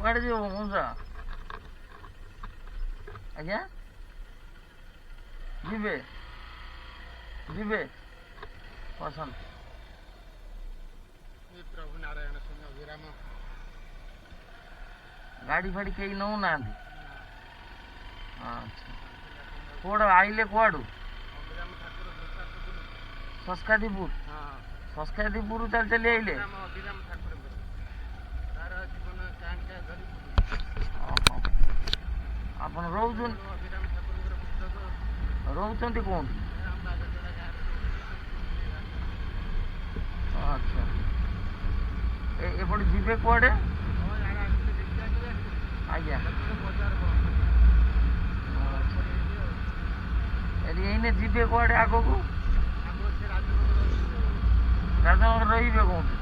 କୁଆଡ଼େ ଯିବ ମଉସା? ଆଜ୍ଞା ଯିବେ ଯିବେ ପସନ୍ଦ। ପ୍ରଭୁ ନାରାୟଣ ସିଂହ ଅଭିରାମ। ଗାଡ଼ି ଫାଡ଼ି କେହି ନେଉନାହାନ୍ତି? ଆଚ୍ଛା କୁଆଡ଼ୁ ଆଇଲେ? କୁଆଡ଼ୁ? ସସ୍କାଦିପୁର। ସସ୍କାଦିପୁରରୁ ଚାଲି ଚାଲି ଆଇଲେ? ଆପଣ ରହୁଛନ୍ତି କୋଉଠି? ଆଚ୍ଛା ଏପଟେ ଯିବେ କୁଆଡ଼େ? ଆଜ୍ଞା ଏଇନେ ଯିବେ କୁଆଡ଼େ ଆଗକୁ? ରାଜନଗର ରହିବେ କୋଉଠି?